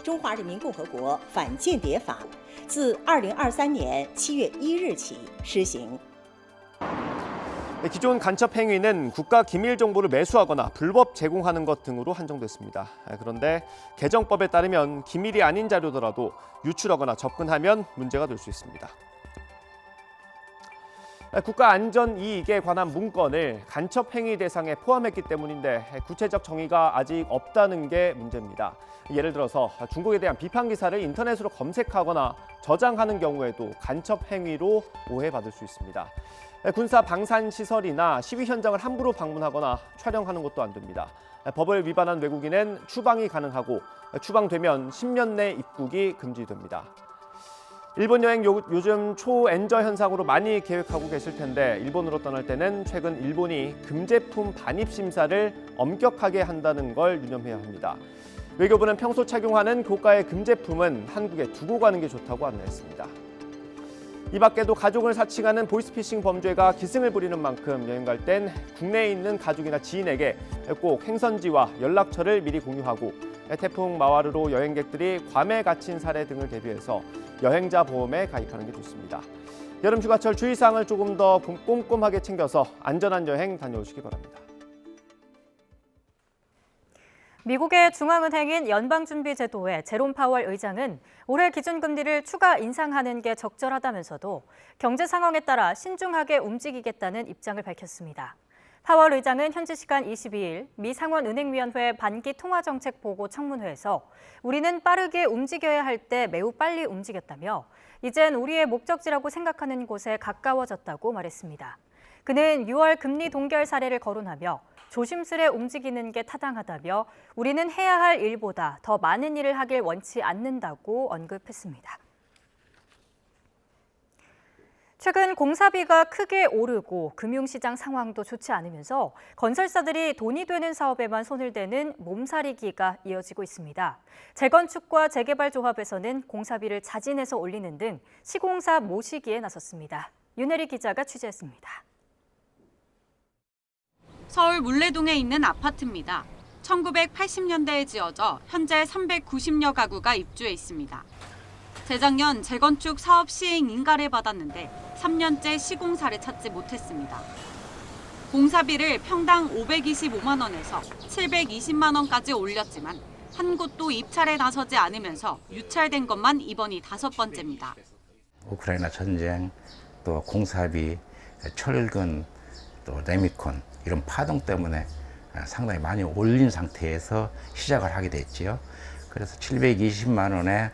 中华人民共和国反间谍法自2023年7月1日起施行。 기존 간첩 행위는 국가 기밀 정보를 매수하거나 불법 제공하는 것 등으로 한정됐습니다. 그런데 개정법에 따르면 기밀이 아닌 자료더라도 유출하거나 접근하면 문제가 될 수 있습니다. 국가 안전 이익에 관한 문건을 간첩 행위 대상에 포함했기 때문인데 구체적 정의가 아직 없다는 게 문제입니다. 예를 들어서 중국에 대한 비판 기사를 인터넷으로 검색하거나 저장하는 경우에도 간첩 행위로 오해받을 수 있습니다. 군사 방산 시설이나 시위 현장을 함부로 방문하거나 촬영하는 것도 안 됩니다. 법을 위반한 외국인은 추방이 가능하고 추방되면 10년 내 입국이 금지됩니다. 일본 여행 요즘 초엔저 현상으로 많이 계획하고 계실 텐데 일본으로 떠날 때는 최근 일본이 금제품 반입 심사를 엄격하게 한다는 걸 유념해야 합니다. 외교부는 평소 착용하는 고가의 금제품은 한국에 두고 가는 게 좋다고 안내했습니다. 이 밖에도 가족을 사칭하는 보이스피싱 범죄가 기승을 부리는 만큼 여행 갈 땐 국내에 있는 가족이나 지인에게 꼭 행선지와 연락처를 미리 공유하고 태풍 마와르로 여행객들이 괌에 갇힌 사례 등을 대비해서 여행자 보험에 가입하는 게 좋습니다. 여름 휴가철 주의사항을 조금 더 꼼꼼하게 챙겨서 안전한 여행 다녀오시기 바랍니다. 미국의 중앙은행인 연방준비제도회 제롬 파월 의장은 올해 기준금리를 추가 인상하는 게 적절하다면서도 경제 상황에 따라 신중하게 움직이겠다는 입장을 밝혔습니다. 파월 의장은 현지 시간 22일 미 상원은행위원회 반기 통화정책 보고 청문회에서 우리는 빠르게 움직여야 할 때 매우 빨리 움직였다며 이젠 우리의 목적지라고 생각하는 곳에 가까워졌다고 말했습니다. 그는 6월 금리 동결 사례를 거론하며 조심스레 움직이는 게 타당하다며 우리는 해야 할 일보다 더 많은 일을 하길 원치 않는다고 언급했습니다. 최근 공사비가 크게 오르고 금융시장 상황도 좋지 않으면서 건설사들이 돈이 되는 사업에만 손을 대는 몸살이기가 이어지고 있습니다. 재건축과 재개발조합에서는 공사비를 자진해서 올리는 등 시공사 모시기에 나섰습니다. 윤혜리 기자가 취재했습니다. 서울 물레동에 있는 아파트입니다. 1980년대에 지어져 현재 390여 가구가 입주해 있습니다. 재작년 재건축 사업 시행 인가를 받았는데 3년째 시공사를 찾지 못했습니다. 공사비를 평당 525만 원에서 720만 원까지 올렸지만 한 곳도 입찰에 나서지 않으면서 유찰된 것만 이번이 5번째입니다. 우크라이나 전쟁, 또 공사비, 철근, 또 레미콘 이런 파동 때문에 상당히 많이 올린 상태에서 시작을 하게 됐지요. 그래서 720만 원에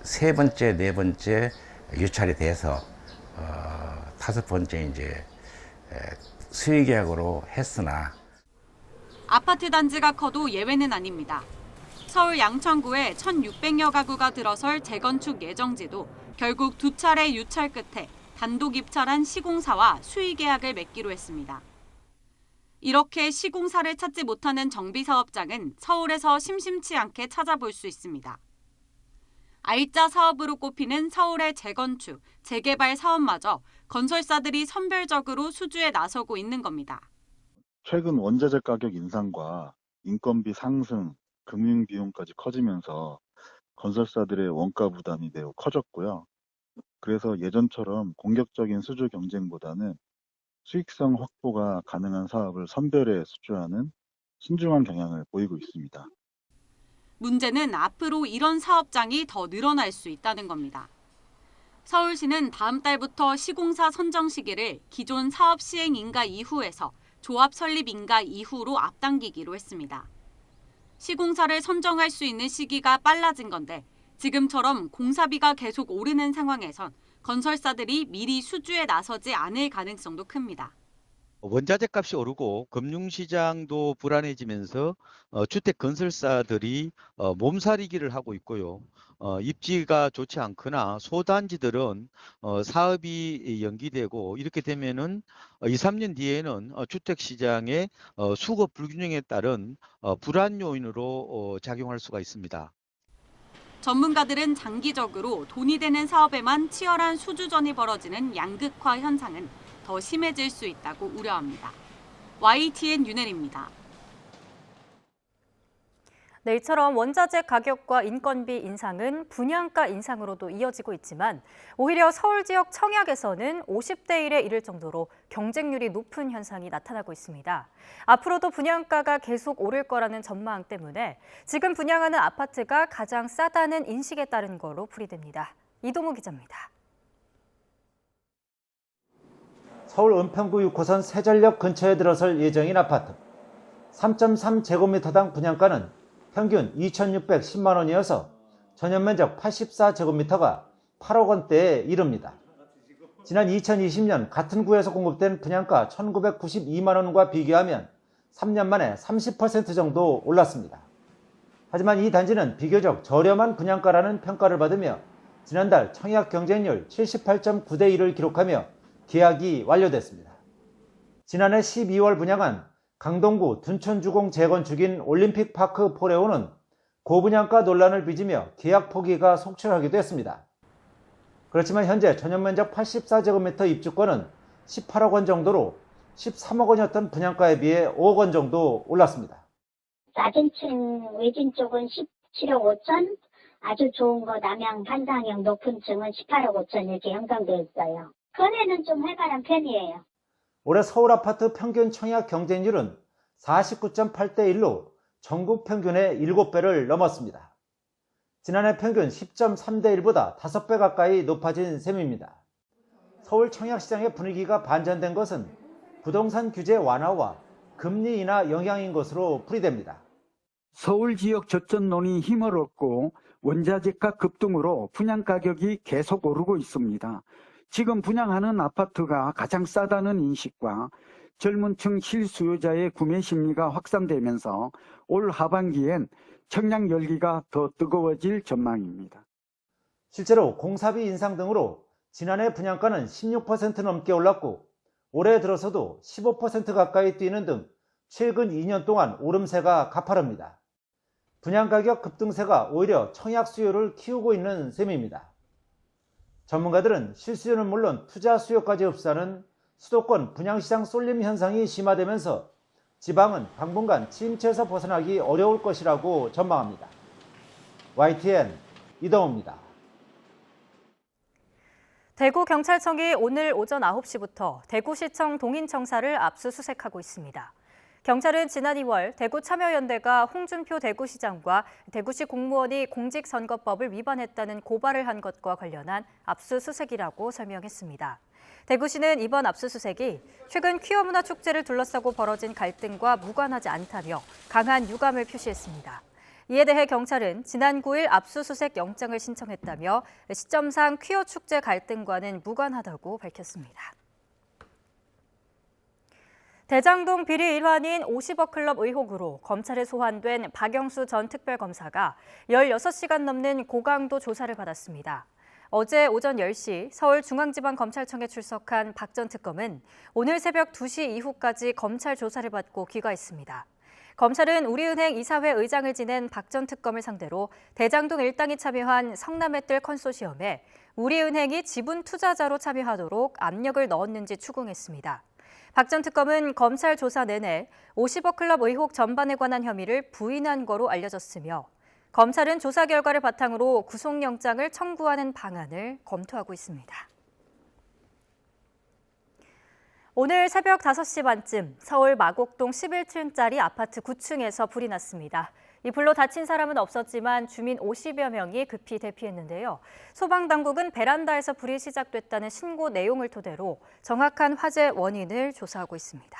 세 번째, 네 번째 유찰이 돼서 5번째 이제 수의 계약으로 했으나 아파트 단지가 커도 예외는 아닙니다. 서울 양천구에 1,600여 가구가 들어설 재건축 예정지도 결국 2차례 유찰 끝에 단독 입찰한 시공사와 수의 계약을 맺기로 했습니다. 이렇게 시공사를 찾지 못하는 정비사업장은 서울에서 심심치 않게 찾아볼 수 있습니다. R자 사업으로 꼽히는 서울의 재건축, 재개발 사업마저 건설사들이 선별적으로 수주에 나서고 있는 겁니다. 최근 원자재 가격 인상과 인건비 상승, 금융 비용까지 커지면서 건설사들의 원가 부담이 매우 커졌고요. 그래서 예전처럼 공격적인 수주 경쟁보다는 수익성 확보가 가능한 사업을 선별해 수주하는 신중한 경향을 보이고 있습니다. 문제는 앞으로 이런 사업장이 더 늘어날 수 있다는 겁니다. 서울시는 다음 달부터 시공사 선정 시기를 기존 사업 시행 인가 이후에서 조합 설립 인가 이후로 앞당기기로 했습니다. 시공사를 선정할 수 있는 시기가 빨라진 건데 지금처럼 공사비가 계속 오르는 상황에선 건설사들이 미리 수주에 나서지 않을 가능성도 큽니다. 원자재 값이 오르고 금융시장도 불안해지면서 주택 건설사들이 몸살이기를 하고 있고요. 입지가 좋지 않거나 소단지들은 사업이 연기되고 이렇게 되면은 2, 3년 뒤에는 주택시장의 수급 불균형에 따른 불안 요인으로 작용할 수가 있습니다. 전문가들은 장기적으로 돈이 되는 사업에만 치열한 수주전이 벌어지는 양극화 현상은 더 심해질 수 있다고 우려합니다. YTN 윤혜리입니다. 네, 이처럼 원자재 가격과 인건비 인상은 분양가 인상으로도 이어지고 있지만 오히려 서울 지역 청약에서는 50대 1에 이를 정도로 경쟁률이 높은 현상이 나타나고 있습니다. 앞으로도 분양가가 계속 오를 거라는 전망 때문에 지금 분양하는 아파트가 가장 싸다는 인식에 따른 거로 풀이됩니다. 이동우 기자입니다. 서울 은평구 6호선 세전역 근처에 들어설 예정인 아파트. 3.3제곱미터당 분양가는 평균 2,610만 원이어서 전용면적 84제곱미터가 8억 원대에 이릅니다. 지난 2020년 같은 구에서 공급된 분양가 1,992만 원과 비교하면 3년 만에 30% 정도 올랐습니다. 하지만 이 단지는 비교적 저렴한 분양가라는 평가를 받으며 지난달 청약 경쟁률 78.9대 1을 기록하며 계약이 완료됐습니다. 지난해 12월 분양한 강동구 둔촌주공 재건축인 올림픽파크 포레오는 고분양가 논란을 빚으며 계약 포기가 속출하기도 했습니다. 그렇지만 현재 전용면적 84제곱미터 입주권은 18억 원 정도로 13억 원이었던 분양가에 비해 5억 원 정도 올랐습니다. 낮은 층 외진 쪽은 17억 5천, 아주 좋은 거 남양 판상형 높은 층은 18억 5천 이렇게 형성되어 있어요. 거래는 좀 활발한 편이에요. 올해 서울 아파트 평균 청약 경쟁률은 49.8대 1로 전국 평균의 7배를 넘었습니다. 지난해 평균 10.3대 1보다 5배 가까이 높아진 셈입니다. 서울 청약시장의 분위기가 반전된 것은 부동산 규제 완화와 금리 인하 영향인 것으로 풀이됩니다. 서울 지역 저점론이 힘을 얻고 원자재가 급등으로 분양가격이 계속 오르고 있습니다. 지금 분양하는 아파트가 가장 싸다는 인식과 젊은 층 실수요자의 구매 심리가 확산되면서 올 하반기엔 청약 열기가 더 뜨거워질 전망입니다. 실제로 공사비 인상 등으로 지난해 분양가는 16% 넘게 올랐고 올해 들어서도 15% 가까이 뛰는 등 최근 2년 동안 오름세가 가파릅니다. 분양가격 급등세가 오히려 청약 수요를 키우고 있는 셈입니다. 전문가들은 실수요는 물론 투자 수요까지 흡수하는 수도권 분양시장 쏠림 현상이 심화되면서 지방은 당분간 침체에서 벗어나기 어려울 것이라고 전망합니다. YTN 이동우입니다. 대구경찰청이 오늘 오전 9시부터 대구시청 동인청사를 압수수색하고 있습니다. 경찰은 지난 2월 대구참여연대가 홍준표 대구시장과 대구시 공무원이 공직선거법을 위반했다는 고발을 한 것과 관련한 압수수색이라고 설명했습니다. 대구시는 이번 압수수색이 최근 퀴어 문화 축제를 둘러싸고 벌어진 갈등과 무관하지 않다며 강한 유감을 표시했습니다. 이에 대해 경찰은 지난 9일 압수수색 영장을 신청했다며 시점상 퀴어 축제 갈등과는 무관하다고 밝혔습니다. 대장동 비리 일환인 50억 클럽 의혹으로 검찰에 소환된 박영수 전 특별검사가 16시간 넘는 고강도 조사를 받았습니다. 어제 오전 10시 서울중앙지방검찰청에 출석한 박 전 특검은 오늘 새벽 2시 이후까지 검찰 조사를 받고 귀가했습니다. 검찰은 우리은행 이사회 의장을 지낸 박 전 특검을 상대로 대장동 일당이 참여한 성남의뜰 컨소시엄에 우리은행이 지분 투자자로 참여하도록 압력을 넣었는지 추궁했습니다. 박 전 특검은 검찰 조사 내내 50억 클럽 의혹 전반에 관한 혐의를 부인한 거로 알려졌으며 검찰은 조사 결과를 바탕으로 구속영장을 청구하는 방안을 검토하고 있습니다. 오늘 새벽 5시 반쯤 서울 마곡동 11층짜리 아파트 9층에서 불이 났습니다. 이 불로 다친 사람은 없었지만 주민 50여 명이 급히 대피했는데요. 소방당국은 베란다에서 불이 시작됐다는 신고 내용을 토대로 정확한 화재 원인을 조사하고 있습니다.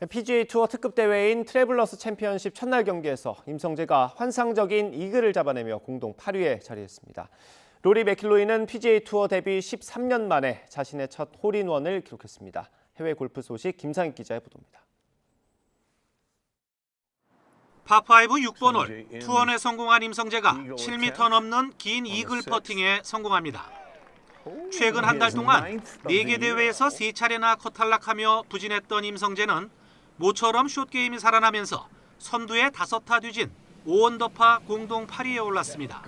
PGA 투어 특급 대회인 트래블러스 챔피언십 첫날 경기에서 임성재가 환상적인 이글을 잡아내며 공동 8위에 자리했습니다. 로리 맥킬로이는 PGA 투어 데뷔 13년 만에 자신의 첫 홀인원을 기록했습니다. 해외 골프 소식 김상익 기자의 보도입니다. 파5 6번 홀 투혼에 성공한 임성재가 7m 넘는 긴 이글 퍼팅에 성공합니다. 최근 한 달 동안 4개 대회에서 3차례나 컷탈락하며 부진했던 임성재는 모처럼 숏게임이 살아나면서 선두에 5타 뒤진 5언더파 공동 8위에 올랐습니다.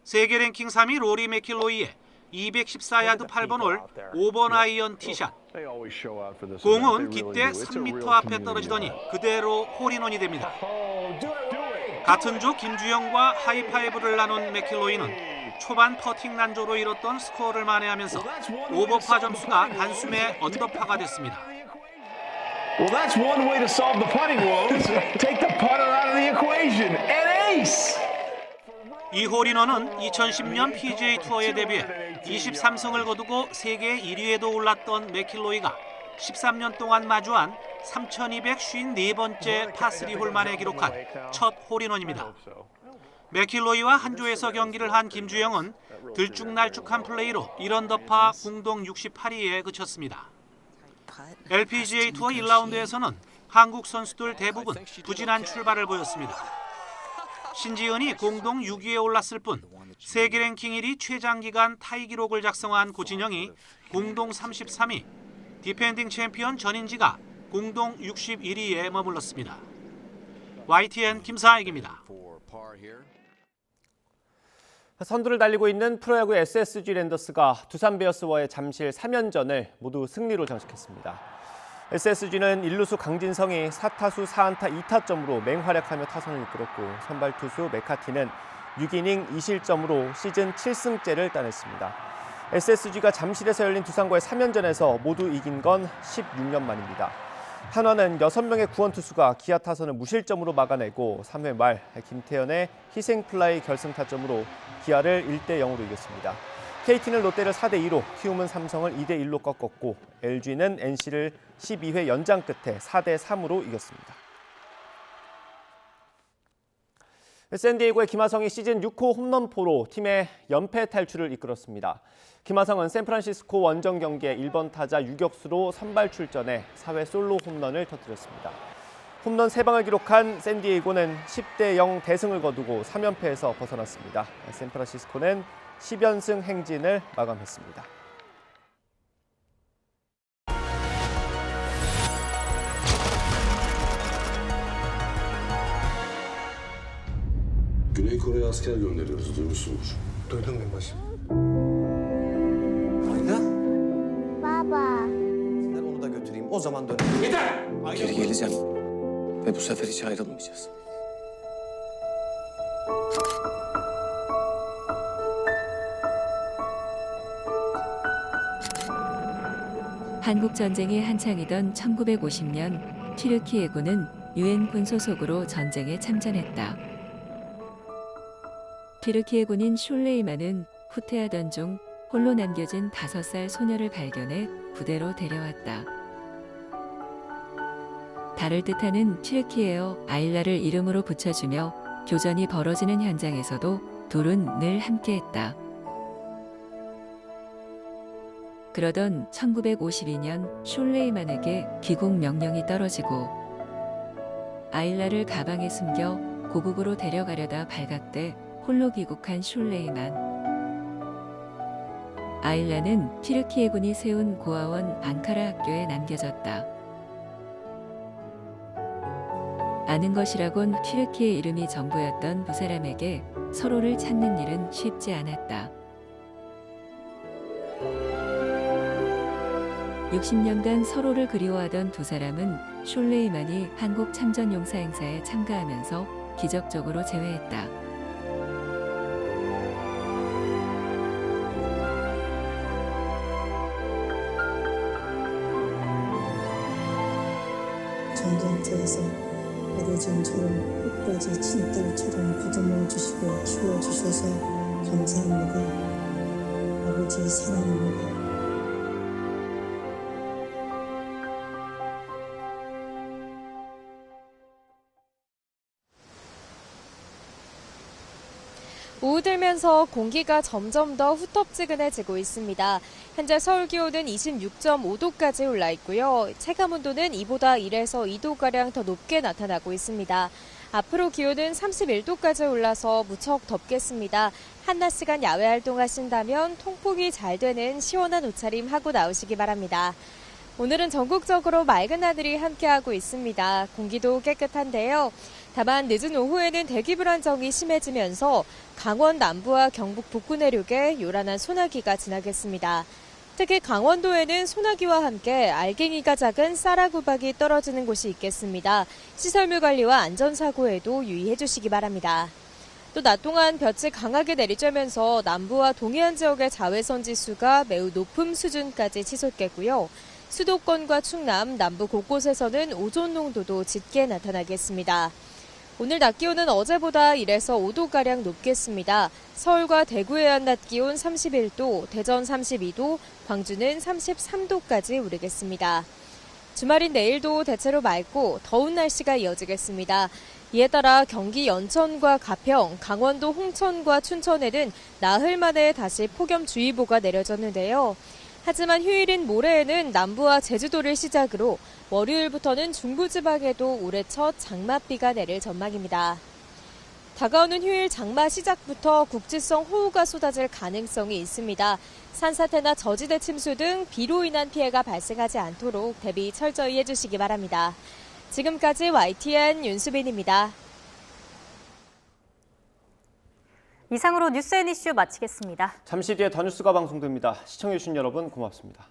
세계 랭킹 3위 로리 맥킬로이의 214야드 8번 홀 5번 아이언 티샷. 공은 깃대 3m 앞에 떨어지더니 그대로 홀인원이 됩니다. 같은 조 김주영과 하이파이브를 나눈 맥킬로이는 초반 퍼팅 난조로 이뤘던 스코어를 만회하면서 오버파 점수가 단숨에 언더파가 됐습니다. Well, that's one way to solve the putting woes. Take the putter out of the equation. An ace! 이 홀인원은 2010년 PGA 투어에 데뷔해 23승을 거두고 세계 1위에도 올랐던 맥킬로이가 13년 동안 마주한 3,254번째 파3 홀만에 기록한 첫 홀인원입니다. 맥킬로이와 한 조에서 경기를 한 김주영은 들쭉날쭉한 플레이로 1언더파 공동 68위에 그쳤습니다. LPGA 투어 1라운드에서는 한국 선수들 대부분 부진한 출발을 보였습니다. 신지은이 공동 6위에 올랐을 뿐 세계 랭킹 1위 최장기간 타이 기록을 작성한 고진영이 공동 33위, 디펜딩 챔피언 전인지가 공동 61위에 머물렀습니다. YTN 김사익입니다. 선두를 달리고 있는 프로야구 SSG 랜더스가 두산 베어스와의 잠실 3연전을 모두 승리로 장식했습니다. SSG는 1루수 강진성이 4타수 4안타 2타점으로 맹활약하며 타선을 이끌었고 선발 투수 메카티는 6이닝 2실점으로 시즌 7승째를 따냈습니다. SSG가 잠실에서 열린 두산과의 3연전에서 모두 이긴 건 16년 만입니다. 한화는 6명의 구원 투수가 기아 타선을 무실점으로 막아내고 3회 말 김태현의 희생플라이 결승타점으로 기아를 1대0으로 이겼습니다. KT는 롯데를 4대2로, 키움은 삼성을 2대1로 꺾었고 LG는 NC를 12회 연장 끝에 4대3으로 이겼습니다. 샌디에이고의 김하성이 시즌 6호 홈런포로 팀의 연패 탈출을 이끌었습니다. 김하성은 샌프란시스코 원정 경기에 1번 타자 유격수로 선발 출전해 4회 솔로 홈런을 터뜨렸습니다. 홈런 3방을 기록한 샌디에이고는 10대0 대승을 거두고 3연패에서 벗어났습니다. 샌프란시스코는 10연승 행진을 마감했습니다. Güney Kore'ye asker gönderiyoruz, duymuşsundur. Duydum binbaşı. Ayda? Baba. Ben onu da götüreyim. O zaman dönelim. Yeter! Geri geleceğim. Ve bu sefer hiç ayrılmayacağız. 한국 전쟁이 한창이던 1950년 튀르키 해군은 유엔 군 소속으로 전쟁에 참전했다. 튀르키 해군인 슐레이만은 후퇴하던 중 홀로 남겨진 5살 소녀를 발견해 부대로 데려왔다. 달을 뜻하는 튀르키예어 아일라를 이름으로 붙여주며 교전이 벌어지는 현장에서도 둘은 늘 함께했다. 그러던 1952년 슐레이만에게 귀국 명령이 떨어지고 아일라를 가방에 숨겨 고국으로 데려가려다 발각돼 홀로 귀국한 슐레이만. 아일라는 튀르키 해군이 세운 고아원 앙카라 학교에 남겨졌다. 아는 것이라곤 튀르키예 이름이 전부였던 두 사람에게 서로를 찾는 일은 쉽지 않았다. 60년간 서로를 그리워하던 두 사람은 슐레이만이 한국 참전용사 행사에 참가하면서 기적적으로 재회했다. 전쟁터에서 아버지처럼 끝까지 친딸처럼 보듬어 주시고 키워주셔서 감사합니다. 아버지 사랑합니다. 오후 들면서 공기가 점점 더 후텁지근해지고 있습니다. 현재 서울 기온은 26.5도까지 올라 있고요. 체감온도는 이보다 1에서 2도가량 더 높게 나타나고 있습니다. 앞으로 기온은 31도까지 올라서 무척 덥겠습니다. 한낮 시간 야외 활동하신다면 통풍이 잘 되는 시원한 옷차림 하고 나오시기 바랍니다. 오늘은 전국적으로 맑은 하늘이 함께하고 있습니다. 공기도 깨끗한데요. 다만 늦은 오후에는 대기 불안정이 심해지면서 강원 남부와 경북 북부 내륙에 요란한 소나기가 지나겠습니다. 특히 강원도에는 소나기와 함께 알갱이가 작은 쌀아구박이 떨어지는 곳이 있겠습니다. 시설물 관리와 안전사고에도 유의해 주시기 바랍니다. 또 낮 동안 볕이 강하게 내리쬐면서 남부와 동해안 지역의 자외선 지수가 매우 높은 수준까지 치솟겠고요. 수도권과 충남, 남부 곳곳에서는 오존 농도도 짙게 나타나겠습니다. 오늘 낮 기온은 어제보다 1에서 5도가량 높겠습니다. 서울과 대구의 한낮 기온 31도, 대전 32도, 광주는 33도까지 오르겠습니다. 주말인 내일도 대체로 맑고 더운 날씨가 이어지겠습니다. 이에 따라 경기 연천과 가평, 강원도 홍천과 춘천에는 나흘 만에 다시 폭염주의보가 내려졌는데요. 하지만 휴일인 모레에는 남부와 제주도를 시작으로 월요일부터는 중부지방에도 올해 첫 장맛비가 내릴 전망입니다. 다가오는 휴일 장마 시작부터 국지성 호우가 쏟아질 가능성이 있습니다. 산사태나 저지대 침수 등 비로 인한 피해가 발생하지 않도록 대비 철저히 해주시기 바랍니다. 지금까지 YTN 윤수빈입니다. 이상으로 뉴스 앤 이슈 마치겠습니다. 잠시 뒤에 더 뉴스가 방송됩니다. 시청해주신 여러분 고맙습니다.